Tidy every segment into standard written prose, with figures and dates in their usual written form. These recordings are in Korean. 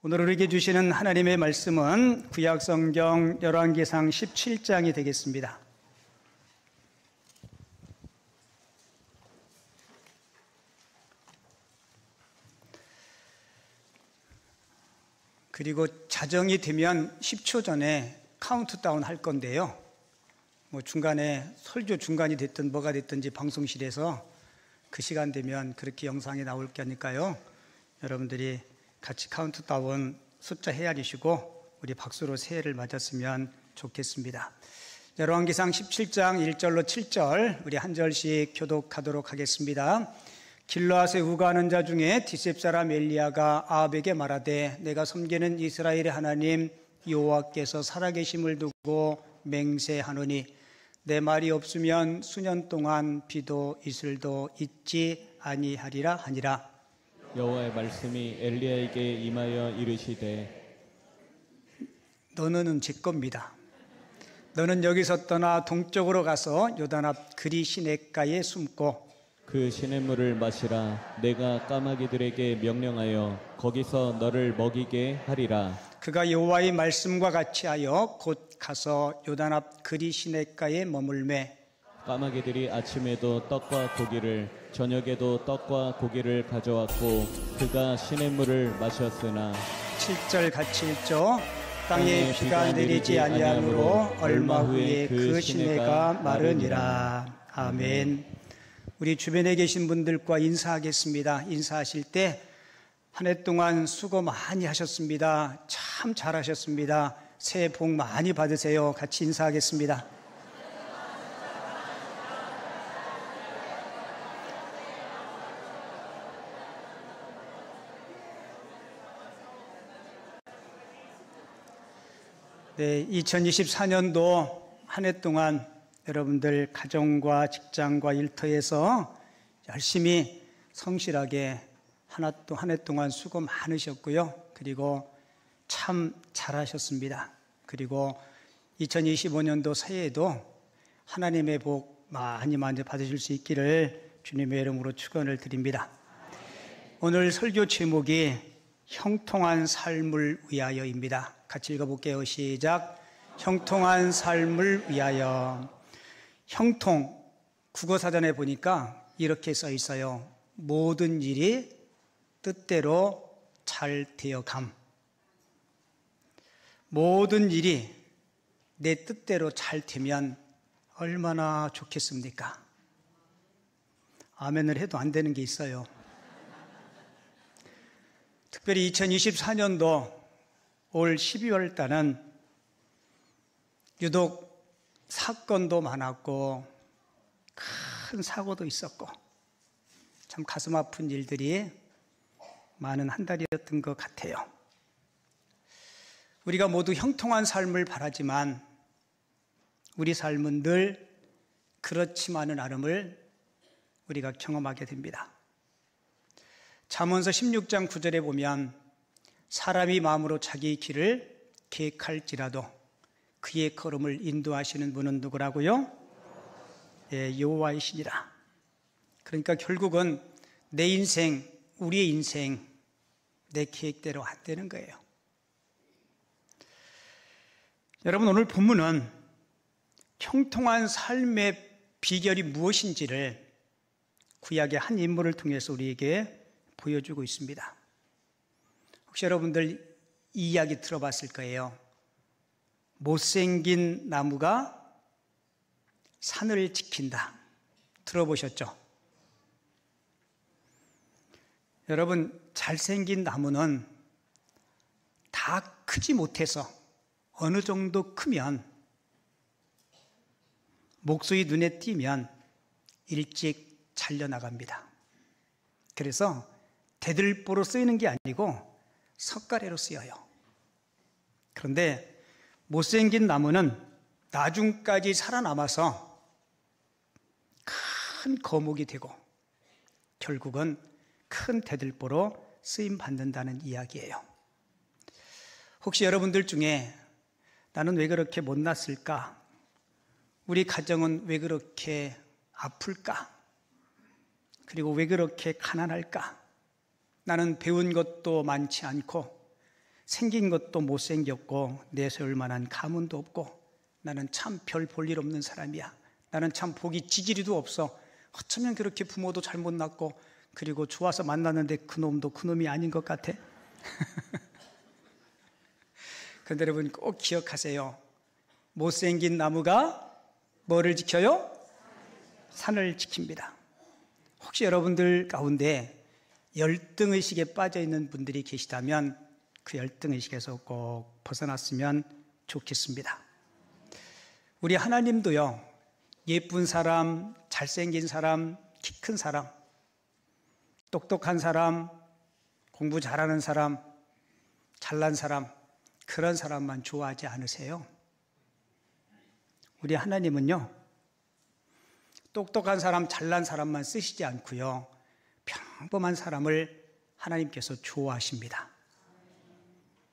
오늘 우리에게 주시는 하나님의 말씀은 구약성경 열왕기상 17장이 되겠습니다. 그리고 자정이 되면 10초 전에 카운트다운 할 건데요. 중간에 설교 중간이 됐든 뭐가 됐든지 방송실에서 그 시간 되면 그렇게 영상이 나올 거니까요. 여러분들이 같이 카운트다운 숫자 헤아리시고 우리 박수로 새해를 맞았으면 좋겠습니다. 열왕기상 17장 1절로 7절 우리 한 절씩 교독하도록 하겠습니다. 길르앗에 우거하는 자 중에 디셉 사람 엘리야가 아합에게 말하되 내가 섬기는 이스라엘의 하나님 여호와께서 살아계심을 두고 맹세하노니 내 말이 없으면 수년 동안 비도 이슬도 있지 아니하리라 하니라. 여호와의 말씀이 엘리야에게 임하여 이르시되 너는 제 겁니다. 너는 여기서 떠나 동쪽으로 가서 요단 앞 그리 시냇가에 숨고 그 시냇물을 마시라. 내가 까마귀들에게 명령하여 거기서 너를 먹이게 하리라. 그가 여호와의 말씀과 같이 하여 곧 가서 요단 앞 그리 시냇가에 머물매 까마귀들이 아침에도 떡과 고기를 저녁에도 떡과 고기를 가져왔고 그가 시냇물을 마셨으나 7절 같이 읽죠. 땅에 비가 내리지 아니하므로 얼마 후에 그 시내가 마르니라. 아멘. 우리 주변에 계신 분들과 인사하겠습니다. 인사하실 때 한 해 동안 수고 많이 하셨습니다. 참 잘하셨습니다. 새해 복 많이 받으세요. 같이 인사하겠습니다. 네, 2024년도 한 해 동안 여러분들 가정과 직장과 일터에서 열심히 성실하게 한 해 동안 수고 많으셨고요. 그리고 참 잘하셨습니다. 그리고 2025년도 새해에도 하나님의 복 많이 받으실 수 있기를 주님의 이름으로 축원을 드립니다. 오늘 설교 제목이 형통한 삶을 위하여입니다. 같이 읽어볼게요. 시작. 형통한 삶을 위하여. 형통, 국어사전에 보니까 이렇게 써 있어요. 모든 일이 뜻대로 잘 되어감. 모든 일이 내 뜻대로 잘 되면 얼마나 좋겠습니까? 아멘을 해도 안 되는 게 있어요. 특별히 2024년도 올 12월 달은 유독 사건도 많았고 큰 사고도 있었고 참 가슴 아픈 일들이 많은 한 달이었던 것 같아요. 우리가 모두 형통한 삶을 바라지만 우리 삶은 늘 그렇지만은 않음을 우리가 경험하게 됩니다. 잠언서 16장 9절에 보면 사람이 마음으로 자기의 길을 계획할지라도 그의 걸음을 인도하시는 분은 누구라고요? 여호와이시니라. 그러니까 결국은 내 인생, 우리의 인생, 내 계획대로 안 되는 거예요. 여러분, 오늘 본문은 형통한 삶의 비결이 무엇인지를 구약의 한 인물을 통해서 우리에게 보여주고 있습니다. 혹시 여러분들 이 이야기 들어봤을 거예요. 못생긴 나무가 산을 지킨다. 들어보셨죠? 여러분, 잘생긴 나무는 다 크지 못해서 어느 정도 크면 목소리 눈에 띄면 일찍 잘려나갑니다. 그래서 대들보로 쓰이는 게 아니고 석가래로 쓰여요. 그런데 못생긴 나무는 나중까지 살아남아서 큰 거목이 되고 결국은 큰 대들보로 쓰임받는다는 이야기예요. 혹시 여러분들 중에 나는 왜 그렇게 못났을까? 우리 가정은 왜 그렇게 아플까? 그리고 왜 그렇게 가난할까? 나는 배운 것도 많지 않고 생긴 것도 못생겼고 내세울 만한 가문도 없고 나는 참 별 볼 일 없는 사람이야. 나는 참 복이 지지리도 없어. 어쩌면 그렇게 부모도 잘못 낳고 그리고 좋아서 만났는데 그놈도 그놈이 아닌 것 같아. 그런데 여러분 꼭 기억하세요. 못생긴 나무가 뭐를 지켜요? 산을 지킵니다. 혹시 여러분들 가운데 열등의식에 빠져있는 분들이 계시다면 그 열등의식에서 꼭 벗어났으면 좋겠습니다. 우리 하나님도요, 예쁜 사람, 잘생긴 사람, 키 큰 사람, 똑똑한 사람, 공부 잘하는 사람, 잘난 사람, 그런 사람만 좋아하지 않으세요? 우리 하나님은요, 똑똑한 사람, 잘난 사람만 쓰시지 않고요, 평범한 사람을 하나님께서 좋아하십니다.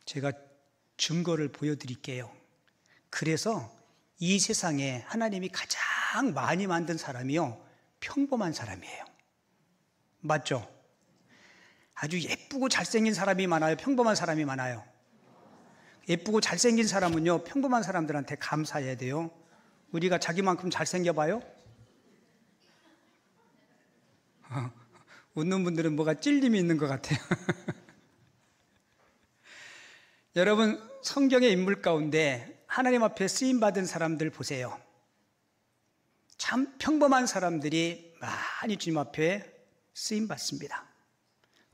제가 증거를 보여드릴게요. 그래서 이 세상에 하나님이 가장 많이 만든 사람이요, 평범한 사람이에요. 맞죠? 아주 예쁘고 잘생긴 사람이 많아요? 평범한 사람이 많아요? 예쁘고 잘생긴 사람은요, 평범한 사람들한테 감사해야 돼요. 우리가 자기만큼 잘생겨봐요? 웃는 분들은 뭐가 찔림이 있는 것 같아요. 여러분, 성경의 인물 가운데 하나님 앞에 쓰임받은 사람들 보세요. 참 평범한 사람들이 많이 주님 앞에 쓰임받습니다.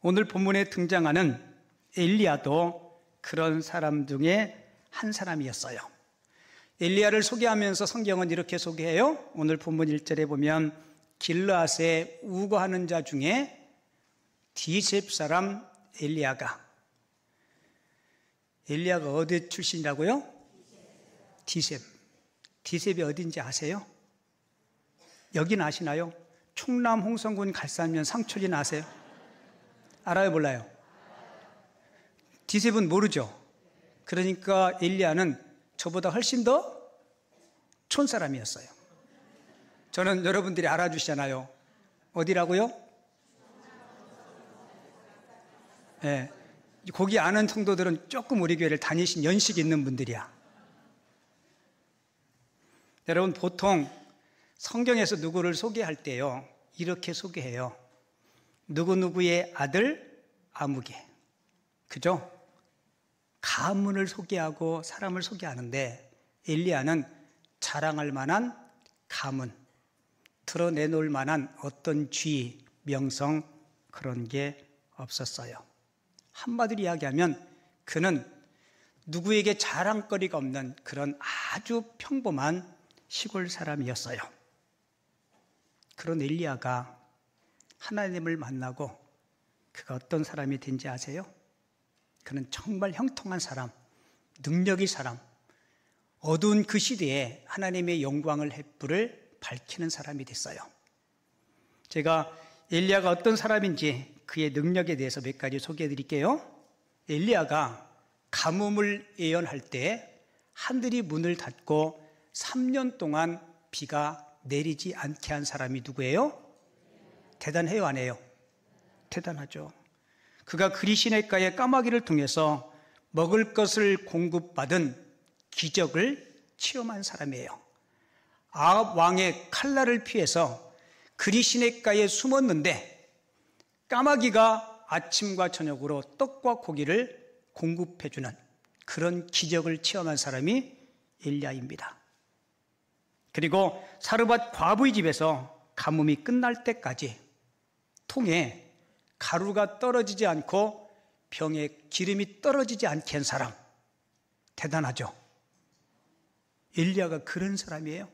오늘 본문에 등장하는 엘리야도 그런 사람 중에 한 사람이었어요. 엘리야를 소개하면서 성경은 이렇게 소개해요. 오늘 본문 1절에 보면 길르앗에 우거하는 자 중에 디셉 사람 엘리야가 어디 출신이라고요? 디셉. 디셉이 어딘지 아세요? 여긴 아시나요? 충남 홍성군 갈산면 상촌인 아세요? 알아요, 몰라요? 디셉은 모르죠. 그러니까 엘리야는 저보다 훨씬 더 촌 사람이었어요. 저는 여러분들이 알아주시잖아요. 어디라고요? 네. 거기 아는 성도들은 조금 우리 교회를 다니신 연식이 있는 분들이야. 여러분, 보통 성경에서 누구를 소개할 때요, 이렇게 소개해요. 누구누구의 아들 아무개. 그죠? 가문을 소개하고 사람을 소개하는데 엘리야는 자랑할 만한 가문, 드러내놓을 만한 어떤 지위, 명성, 그런 게 없었어요. 한마디로 이야기하면 그는 누구에게 자랑거리가 없는 그런 아주 평범한 시골 사람이었어요. 그런 엘리야가 하나님을 만나고 그가 어떤 사람이 된지 아세요? 그는 정말 형통한 사람, 능력의 사람, 어두운 그 시대에 하나님의 영광을 햇불을 밝히는 사람이 됐어요. 제가 엘리야가 어떤 사람인지 그의 능력에 대해서 몇 가지 소개해 드릴게요. 엘리야가 가뭄을 예언할 때 하늘이 문을 닫고 3년 동안 비가 내리지 않게 한 사람이 누구예요? 대단해요, 안 해요? 대단하죠. 그가 그리시네가의 까마귀를 통해서 먹을 것을 공급받은 기적을 체험한 사람이에요. 아합 왕의 칼날을 피해서 그리시네가에 숨었는데 까마귀가 아침과 저녁으로 떡과 고기를 공급해주는 그런 기적을 체험한 사람이 엘리야입니다. 그리고 사르밧 과부의 집에서 가뭄이 끝날 때까지 통에 가루가 떨어지지 않고 병에 기름이 떨어지지 않게 한 사람, 대단하죠. 엘리야가 그런 사람이에요.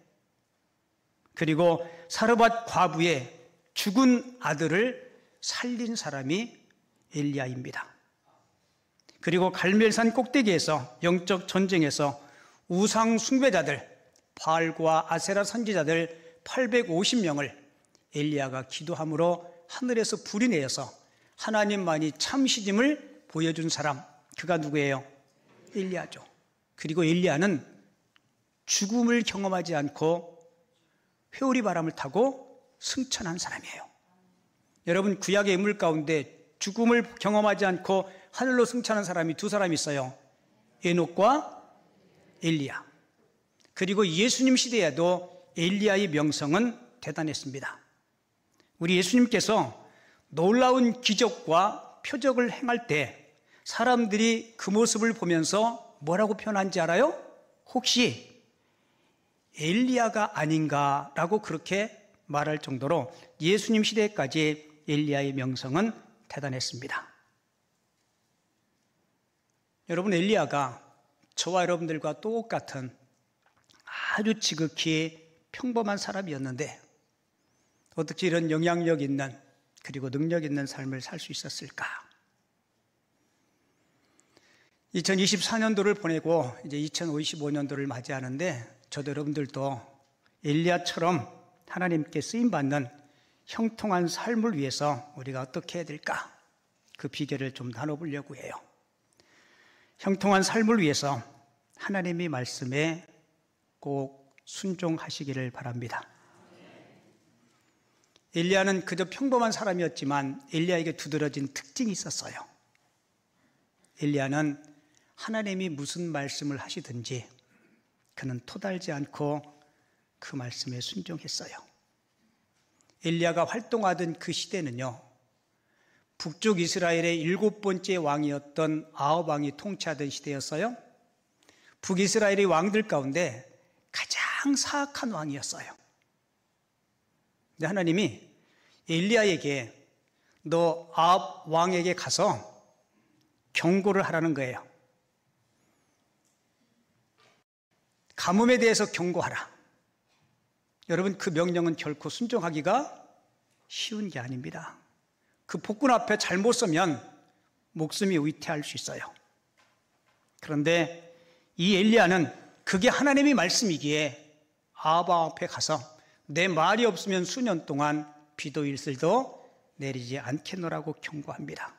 그리고 사르밧 과부의 죽은 아들을 살린 사람이 엘리야입니다. 그리고 갈멜산 꼭대기에서 영적 전쟁에서 우상 숭배자들, 바알과 아세라 선지자들 850명을 엘리야가 기도함으로 하늘에서 불이 내려서 하나님만이 참시짐을 보여준 사람, 그가 누구예요? 엘리야죠. 그리고 엘리야는 죽음을 경험하지 않고 회오리 바람을 타고 승천한 사람이에요. 여러분, 구약의 인물 가운데 죽음을 경험하지 않고 하늘로 승천한 사람이 두 사람 있어요. 에녹과 엘리야. 그리고 예수님 시대에도 엘리야의 명성은 대단했습니다. 우리 예수님께서 놀라운 기적과 표적을 행할 때 사람들이 그 모습을 보면서 뭐라고 표현한지 알아요? 혹시 엘리야가 아닌가라고 그렇게 말할 정도로 예수님 시대까지 엘리야의 명성은 대단했습니다. 여러분, 엘리야가 저와 여러분들과 똑같은 아주 지극히 평범한 사람이었는데 어떻게 이런 영향력 있는 그리고 능력 있는 삶을 살 수 있었을까? 2024년도를 보내고 이제 2055년도를 맞이하는데 저도 여러분들도 엘리야처럼 하나님께 쓰임받는 형통한 삶을 위해서 우리가 어떻게 해야 될까? 그 비결을 좀 나눠보려고 해요. 형통한 삶을 위해서 하나님의 말씀에 꼭 순종하시기를 바랍니다. 엘리야는 그저 평범한 사람이었지만 엘리야에게 두드러진 특징이 있었어요. 엘리야는 하나님이 무슨 말씀을 하시든지 그는 토달지 않고 그 말씀에 순종했어요. 엘리야가 활동하던 그 시대는요, 북쪽 이스라엘의 7번째 왕이었던 아합 왕이 통치하던 시대였어요. 북이스라엘의 왕들 가운데 가장 사악한 왕이었어요. 근데 하나님이 엘리야에게 너 아합 왕에게 가서 경고를 하라는 거예요. 가뭄에 대해서 경고하라. 여러분, 그 명령은 결코 순종하기가 쉬운 게 아닙니다. 그 폭군 앞에 잘못 서면 목숨이 위태할 수 있어요. 그런데 이 엘리야는 그게 하나님의 말씀이기에 아합 앞에 가서 내 말이 없으면 수년 동안 비도 일슬도 내리지 않겠노라고 경고합니다.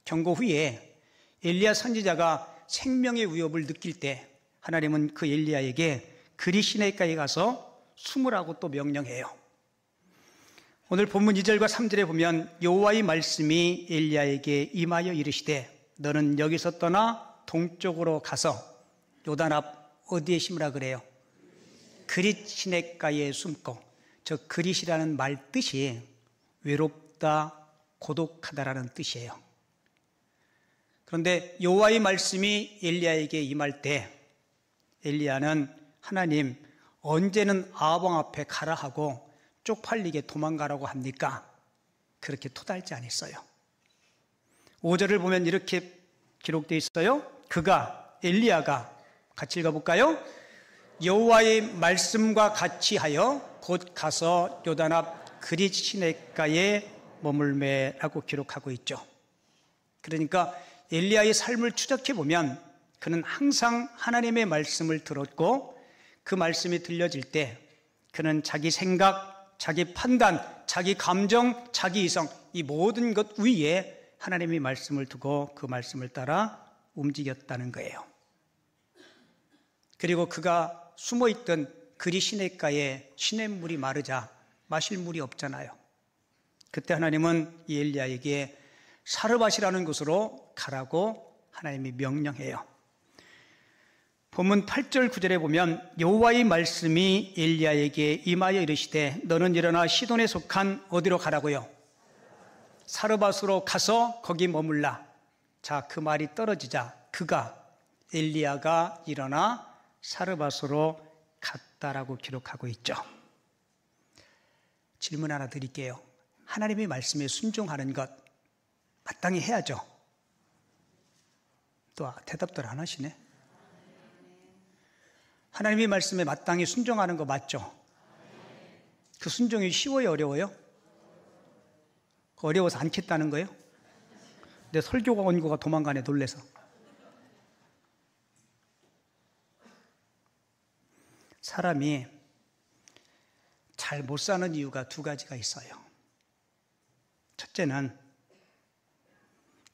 경고 후에 엘리야 선지자가 생명의 위협을 느낄 때 하나님은 그 엘리야에게 그리 시내가에 가서 숨으라고 또 명령해요. 오늘 본문 2절과 3절에 보면 여호와의 말씀이 엘리야에게 임하여 이르시되 너는 여기서 떠나 동쪽으로 가서 요단 앞 어디에 심으라 그래요? 그릿 시내가에 숨고, 저 그릿이라는 말 뜻이 외롭다, 고독하다라는 뜻이에요. 그런데 여호와의 말씀이 엘리야에게 임할 때 엘리야는 하나님 언제는 아합 왕 앞에 가라 하고 쪽팔리게 도망가라고 합니까? 그렇게 토달지 않았어요. 5절을 보면 이렇게 기록되어 있어요. 엘리야가 같이 읽어볼까요? 여호와의 말씀과 같이 하여 곧 가서 요단 앞 그릿 시내가에 머물매라고 기록하고 있죠. 그러니까 엘리야의 삶을 추적해 보면 그는 항상 하나님의 말씀을 들었고 그 말씀이 들려질 때 그는 자기 생각, 자기 판단, 자기 감정, 자기 이성 이 모든 것 위에 하나님의 말씀을 두고 그 말씀을 따라 움직였다는 거예요. 그리고 그가 숨어있던 그리 시내가에 시냇물이 마르자 마실 물이 없잖아요. 그때 하나님은 이 엘리야에게 사르밧이라는 곳으로 가라고 하나님이 명령해요. 본문 8절 9절에 보면 여호와의 말씀이 엘리야에게 임하여 이르시되 너는 일어나 시돈에 속한 어디로 가라고요? 사르밧으로 가서 거기 머물라. 자, 그 말이 떨어지자 엘리야가 일어나 사르밧으로 갔다라고 기록하고 있죠. 질문 하나 드릴게요. 하나님의 말씀에 순종하는 것 마땅히 해야죠. 또 대답들 안 하시네. 하나님의 말씀에 마땅히 순종하는 거 맞죠? 그 순종이 쉬워요, 어려워요? 어려워서 않겠다는 거예요? 내 설교가 온 거가 도망가네, 놀래서. 사람이 잘 못 사는 이유가 두 가지가 있어요. 첫째는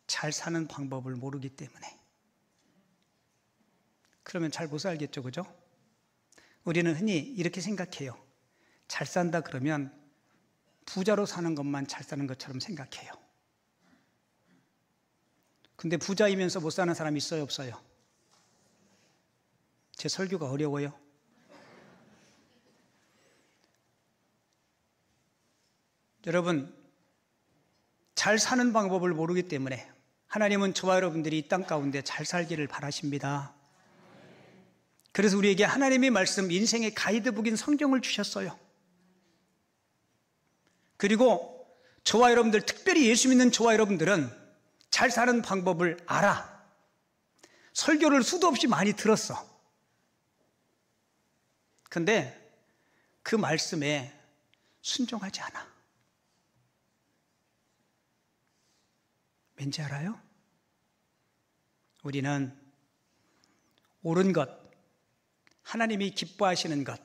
잘 사는 방법을 모르기 때문에. 그러면 잘 못 살겠죠, 그죠? 우리는 흔히 이렇게 생각해요. 잘 산다 그러면 부자로 사는 것만 잘 사는 것처럼 생각해요. 근데 부자이면서 못 사는 사람 있어요, 없어요? 제 설교가 어려워요? 여러분, 잘 사는 방법을 모르기 때문에 하나님은 저와 여러분들이 이 땅 가운데 잘 살기를 바라십니다. 그래서 우리에게 하나님의 말씀, 인생의 가이드북인 성경을 주셨어요. 그리고 저와 여러분들, 특별히 예수 믿는 저와 여러분들은 잘 사는 방법을 알아. 설교를 수도 없이 많이 들었어. 근데 그 말씀에 순종하지 않아. 왠지 알아요? 우리는 옳은 것, 하나님이 기뻐하시는 것,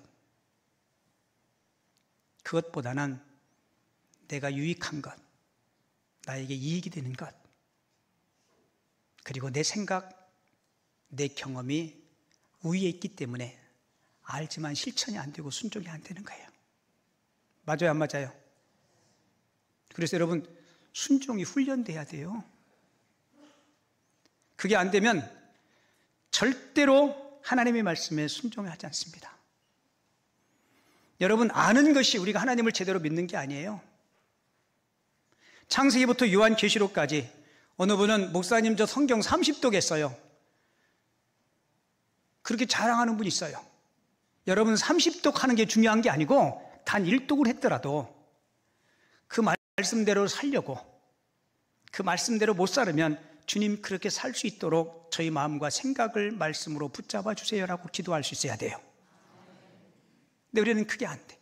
그것보다는 내가 유익한 것, 나에게 이익이 되는 것, 그리고 내 생각, 내 경험이 우위에 있기 때문에 알지만 실천이 안 되고 순종이 안 되는 거예요. 맞아요, 안 맞아요? 그래서 여러분, 순종이 훈련돼야 돼요. 그게 안 되면 절대로 하나님의 말씀에 순종하지 않습니다. 여러분, 아는 것이 우리가 하나님을 제대로 믿는 게 아니에요. 창세기부터 요한계시록까지 어느 분은 목사님 저 성경 30독 했어요. 그렇게 자랑하는 분이 있어요. 여러분, 30독 하는 게 중요한 게 아니고 단 1독을 했더라도 그 말씀대로 살려고, 그 말씀대로 못 살으면 주님 그렇게 살 수 있도록 저희 마음과 생각을 말씀으로 붙잡아 주세요라고 기도할 수 있어야 돼요. 근데 우리는 그게 안 돼.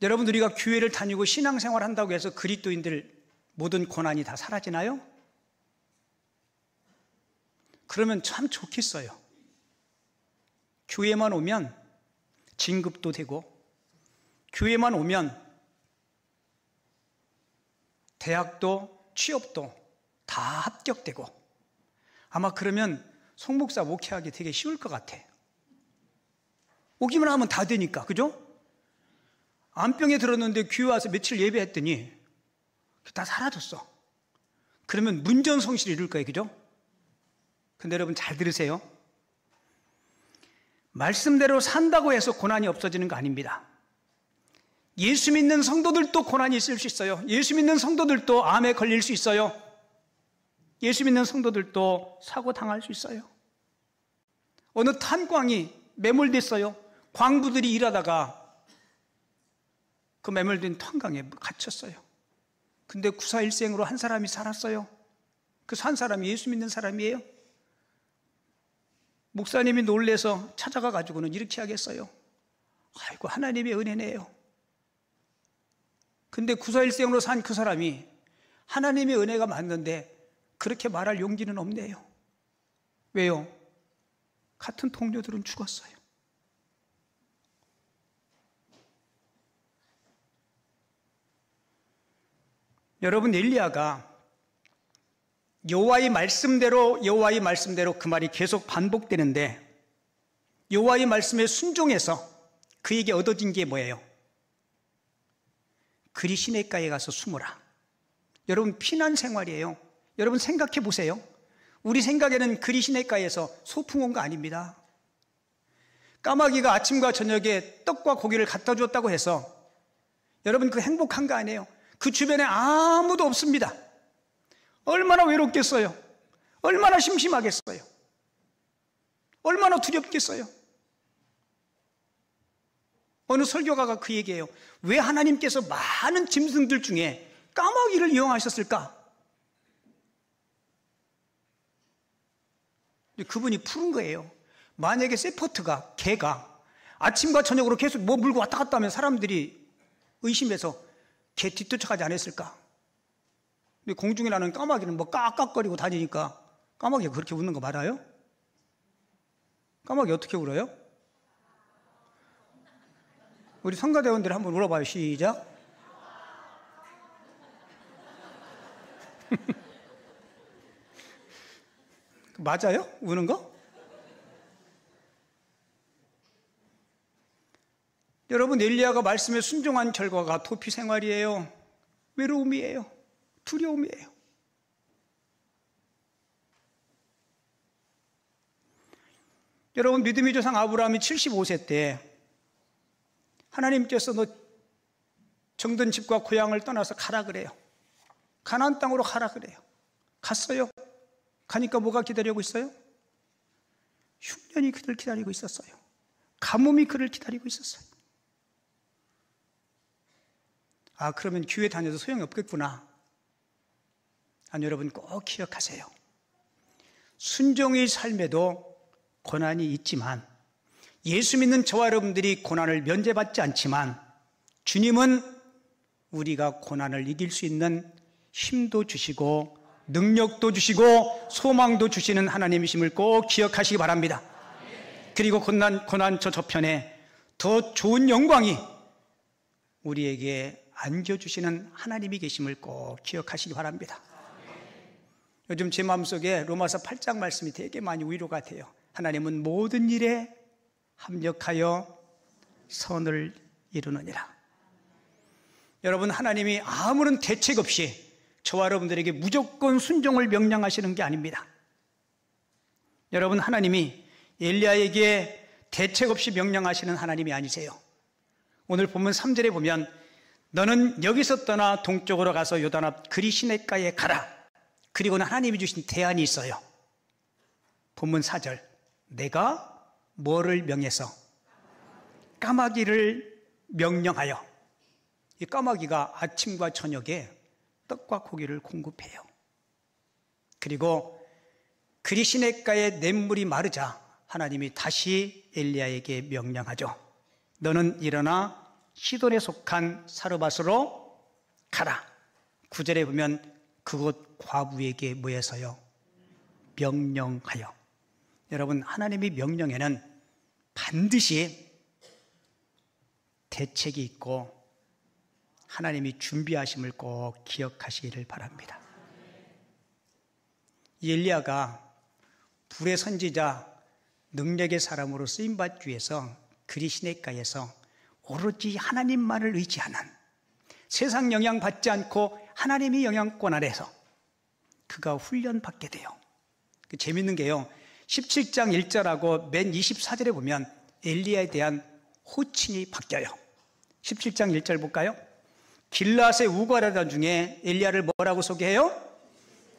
여러분, 우리가 교회를 다니고 신앙생활 한다고 해서 그리스도인들 모든 고난이 다 사라지나요? 그러면 참 좋겠어요. 교회만 오면 진급도 되고, 교회만 오면 대학도 취업도 다 합격되고, 아마 그러면 송 목사 목회하기 되게 쉬울 것 같아. 오기만 하면 다 되니까, 그죠? 암병에 들었는데 교회 와서 며칠 예배했더니 다 사라졌어. 그러면 문전성시를 이룰 거예요, 그죠? 근데 여러분 잘 들으세요. 말씀대로 산다고 해서 고난이 없어지는 거 아닙니다. 예수 믿는 성도들도 고난이 있을 수 있어요. 예수 믿는 성도들도 암에 걸릴 수 있어요. 예수 믿는 성도들도 사고 당할 수 있어요. 어느 탄광이 매몰됐어요. 광부들이 일하다가 그 매몰된 탄광에 갇혔어요. 근데 구사일생으로 한 사람이 살았어요. 그 산 사람이 예수 믿는 사람이에요. 목사님이 놀래서 찾아가 가지고는 이렇게 하겠어요. 아이고, 하나님의 은혜네요. 근데 구사일생으로 산 그 사람이 하나님의 은혜가 맞는데 그렇게 말할 용기는 없네요. 왜요? 같은 동료들은 죽었어요. 여러분, 엘리야가 여호와의 말씀대로 그 말이 계속 반복되는데, 여호와의 말씀에 순종해서 그에게 얻어진 게 뭐예요? 그리 시냇가에 가서 숨으라. 여러분, 피난 생활이에요. 여러분 생각해 보세요. 우리 생각에는 그리 시냇가에서 소풍 온 거 아닙니다. 까마귀가 아침과 저녁에 떡과 고기를 갖다 주었다고 해서 여러분 그 행복한 거 아니에요. 그 주변에 아무도 없습니다. 얼마나 외롭겠어요. 얼마나 심심하겠어요. 얼마나 두렵겠어요. 어느 설교가가 그 얘기예요. 왜 하나님께서 많은 짐승들 중에 까마귀를 이용하셨을까? 그분이 푸른 거예요. 만약에 세퍼트가, 개가 아침과 저녁으로 계속 뭐 물고 왔다 갔다 하면 사람들이 의심해서 개 뒤쫓아가지 않았을까? 근데 공중에 나는 까마귀는 뭐 깍깍거리고 다니니까 까마귀가 그렇게 웃는 거 맞아요? 까마귀 어떻게 울어요? 우리 성가대원들 한번 울어봐요. 시작. 맞아요? 우는 거? 여러분, 엘리야가 말씀에 순종한 결과가 도피 생활이에요? 외로움이에요? 두려움이에요? 여러분, 믿음의 조상 아브라함이 75세 때 하나님께서 너 정든 집과 고향을 떠나서 가라 그래요. 가나안 땅으로 가라 그래요. 갔어요. 가니까 뭐가 기다리고 있어요? 흉년이 그를 기다리고 있었어요. 가뭄이 그를 기다리고 있었어요. 아, 그러면 교회 다녀도 소용이 없겠구나. 아니, 여러분 꼭 기억하세요. 순종의 삶에도 고난이 있지만, 예수 믿는 저와 여러분들이 고난을 면제받지 않지만, 주님은 우리가 고난을 이길 수 있는 힘도 주시고 능력도 주시고 소망도 주시는 하나님이심을 꼭 기억하시기 바랍니다. 그리고 고난 저 저편에 더 좋은 영광이 우리에게 안겨주시는 하나님이 계심을 꼭 기억하시기 바랍니다. 요즘 제 마음속에 로마서 8장 말씀이 되게 많이 위로가 돼요. 하나님은 모든 일에 합력하여 선을 이루느니라. 여러분, 하나님이 아무런 대책 없이 저와 여러분들에게 무조건 순종을 명령하시는 게 아닙니다. 여러분, 하나님이 엘리야에게 대책 없이 명령하시는 하나님이 아니세요. 오늘 본문 3절에 보면 너는 여기서 떠나 동쪽으로 가서 요단 앞 그리 시냇가에 가라. 그리고는 하나님이 주신 대안이 있어요. 본문 4절, 내가 뭐를 명해서? 까마귀를 명령하여. 이 까마귀가 아침과 저녁에 떡과 고기를 공급해요. 그리고 그리 시냇가에 냇물이 마르자 하나님이 다시 엘리야에게 명령하죠. 너는 일어나 시돈에 속한 사르밧으로 가라. 9절에 보면 그곳 과부에게 뭐해서요? 명령하여. 여러분, 하나님의 명령에는 반드시 대책이 있고 하나님이 준비하심을 꼭 기억하시기를 바랍니다. 엘리야가 불의 선지자, 능력의 사람으로 쓰임받기 위해서 그리 시냇가에서 오로지 하나님만을 의지하는, 세상 영향 받지 않고 하나님의 영향권 아래서 그가 훈련받게 돼요. 재밌는 게요, 17장 1절하고 맨 24절에 보면 엘리야에 대한 호칭이 바뀌어요. 17장 1절 볼까요? 길앗의 우거라던 중에 엘리야를 뭐라고 소개해요?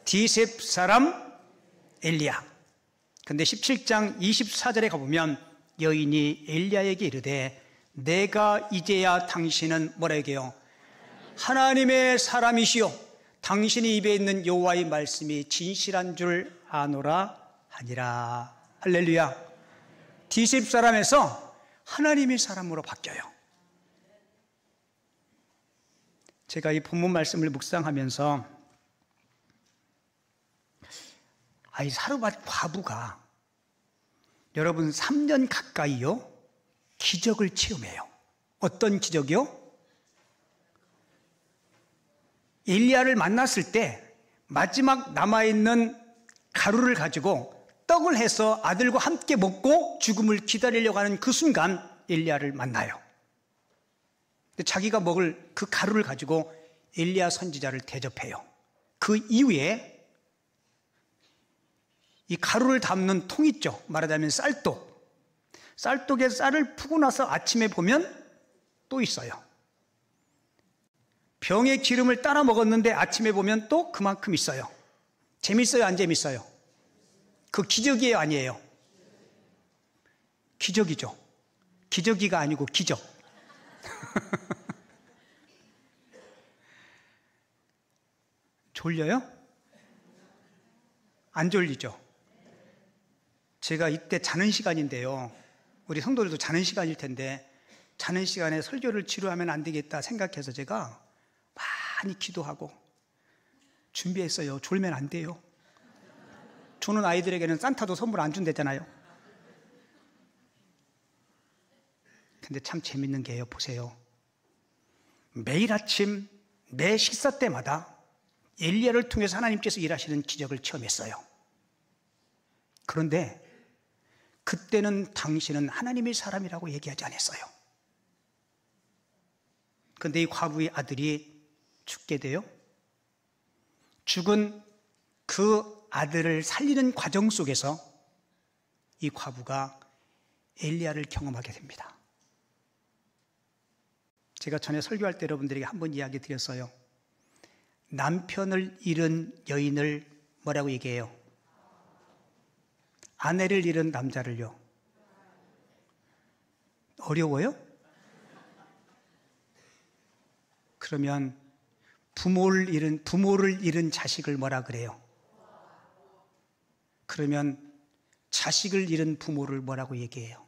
디셉 사람 엘리야. 근데 17장 24절에 가보면 여인이 엘리야에게 이르되 내가 이제야 당신은 뭐라 얘기해요? 하나님의 사람이시오. 당신의 입에 있는 여호와의 말씀이 진실한 줄 아노라 하니라. 할렐루야. 디셉 사람에서 하나님의 사람으로 바뀌어요. 제가 이 본문 말씀을 묵상하면서 이 사르밧 과부가 여러분 3년 가까이요 기적을 체험해요. 어떤 기적이요? 엘리야를 만났을 때 마지막 남아있는 가루를 가지고 떡을 해서 아들과 함께 먹고 죽음을 기다리려고 하는 그 순간 엘리야를 만나요. 자기가 먹을 그 가루를 가지고 엘리야 선지자를 대접해요. 그 이후에 이 가루를 담는 통 있죠. 말하자면 쌀독. 쌀독에 쌀을 푸고 나서 아침에 보면 또 있어요. 병에 기름을 따라 먹었는데 아침에 보면 또 그만큼 있어요. 재밌어요? 안 재밌어요? 그 기적이에요? 아니에요? 기적이죠. 기적이가 아니고 기적. 졸려요? 안 졸리죠? 제가 이때 자는 시간인데요, 우리 성도들도 자는 시간일 텐데 자는 시간에 설교를 지루하면 안 되겠다 생각해서 제가 많이 기도하고 준비했어요. 졸면 안 돼요. 조는 아이들에게는 산타도 선물 안 준대잖아요. 근데 참 재밌는 게요, 보세요. 매일 아침 매 식사 때마다 엘리야를 통해서 하나님께서 일하시는 기적을 체험했어요. 그런데 그때는 당신은 하나님의 사람이라고 얘기하지 않았어요. 그런데 이 과부의 아들이 죽게 돼요. 죽은 그 아들을 살리는 과정 속에서 이 과부가 엘리야를 경험하게 됩니다. 제가 전에 설교할 때 여러분들에게 한번 이야기 드렸어요. 남편을 잃은 여인을 뭐라고 얘기해요? 아내를 잃은 남자를요. 어려워요? 그러면 부모를 잃은 자식을 뭐라 그래요? 그러면 자식을 잃은 부모를 뭐라고 얘기해요?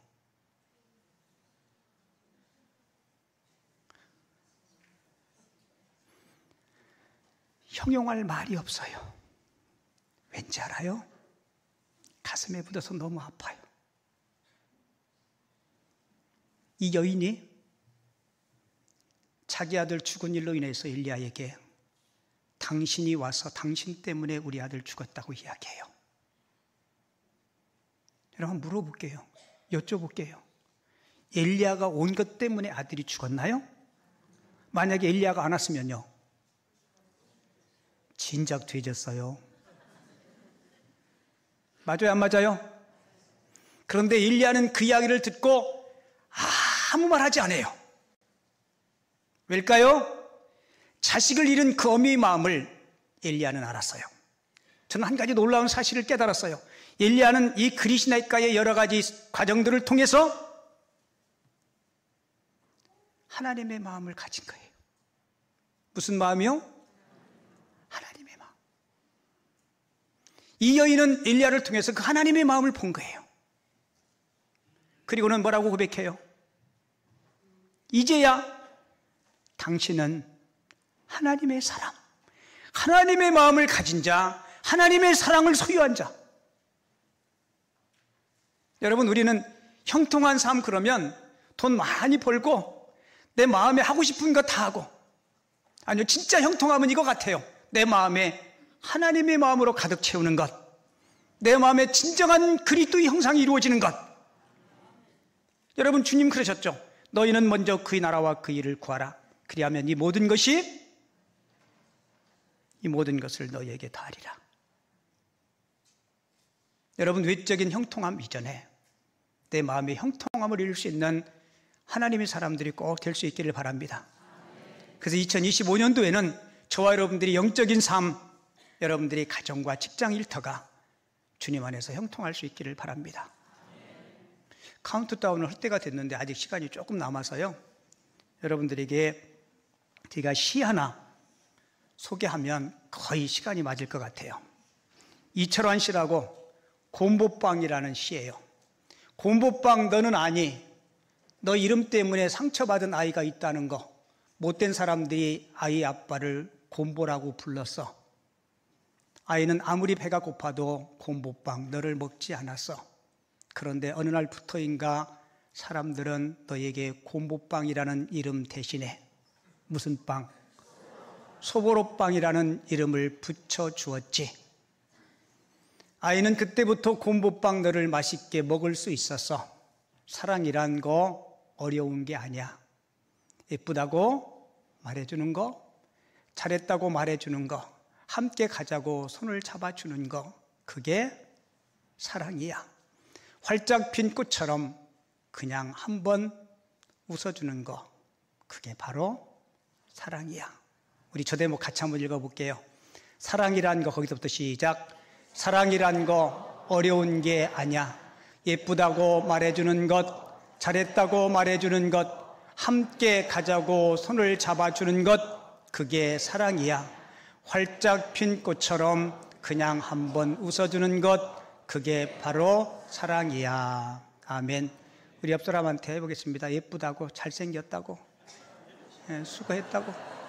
형용할 말이 없어요. 왠지 알아요? 가슴에 묻어서 너무 아파요. 이 여인이 자기 아들 죽은 일로 인해서 엘리야에게 당신이 와서 당신 때문에 우리 아들 죽었다고 이야기해요. 여러분 물어볼게요. 여쭤볼게요. 엘리야가 온 것 때문에 아들이 죽었나요? 만약에 엘리야가 안 왔으면요? 진작 되졌어요. 맞아요, 안 맞아요? 그런데 엘리야는 그 이야기를 듣고 아무 말 하지 않아요. 왜일까요? 자식을 잃은 그 어미의 마음을 엘리야는 알았어요. 저는 한 가지 놀라운 사실을 깨달았어요. 엘리야는 이 그리시나이가의 여러 가지 과정들을 통해서 하나님의 마음을 가진 거예요. 무슨 마음이요? 하나님의 마음. 이 여인은 엘리야를 통해서 그 하나님의 마음을 본 거예요. 그리고는 뭐라고 고백해요? 이제야 당신은 하나님의 사람, 하나님의 마음을 가진 자, 하나님의 사랑을 소유한 자. 여러분, 우리는 형통한 삶 그러면 돈 많이 벌고 내 마음에 하고 싶은 거 다 하고, 아니요, 진짜 형통하면 이거 같아요. 내 마음에 하나님의 마음으로 가득 채우는 것, 내 마음에 진정한 그리스도의 형상이 이루어지는 것. 여러분, 주님 그러셨죠. 너희는 먼저 그의 나라와 그 일을 구하라. 그리하면 이 모든 것을 너희에게 다하리라. 여러분, 외적인 형통함 이전에 내 마음의 형통함을 이룰 수 있는 하나님의 사람들이 꼭 될 수 있기를 바랍니다. 그래서 2025년도에는 저와 여러분들이 영적인 삶, 여러분들이 가정과 직장 일터가 주님 안에서 형통할 수 있기를 바랍니다. 카운트다운을 할 때가 됐는데 아직 시간이 조금 남아서요, 여러분들에게 제가 시 하나 소개하면 거의 시간이 맞을 것 같아요. 이철환 씨라고 곰보빵이라는 시예요. 곰보빵 너는 아니, 너 이름 때문에 상처받은 아이가 있다는 거. 못된 사람들이 아이 아빠를 곰보라고 불렀어. 아이는 아무리 배가 고파도 곰보빵 너를 먹지 않았어. 그런데 어느 날부터인가 사람들은 너에게 곰보빵이라는 이름 대신에 무슨 빵? 소보로빵이라는 이름을 붙여주었지. 아이는 그때부터 곰보빵 너를 맛있게 먹을 수 있었어. 사랑이란 거 어려운 게 아니야. 예쁘다고 말해주는 거, 잘했다고 말해주는 거, 함께 가자고 손을 잡아주는 거, 그게 사랑이야. 활짝 핀 꽃처럼 그냥 한번 웃어주는 거, 그게 바로 사랑이야. 우리 저 대목 같이 한번 읽어볼게요. 사랑이란 거, 거기서부터 시작. 사랑이란 거 어려운 게 아니야. 예쁘다고 말해주는 것, 잘했다고 말해주는 것, 함께 가자고 손을 잡아주는 것, 그게 사랑이야. 활짝 핀 꽃처럼 그냥 한번 웃어주는 것, 그게 바로 사랑이야. 아멘. 우리 옆 사람한테 해보겠습니다. 예쁘다고, 잘생겼다고, 수고했다고.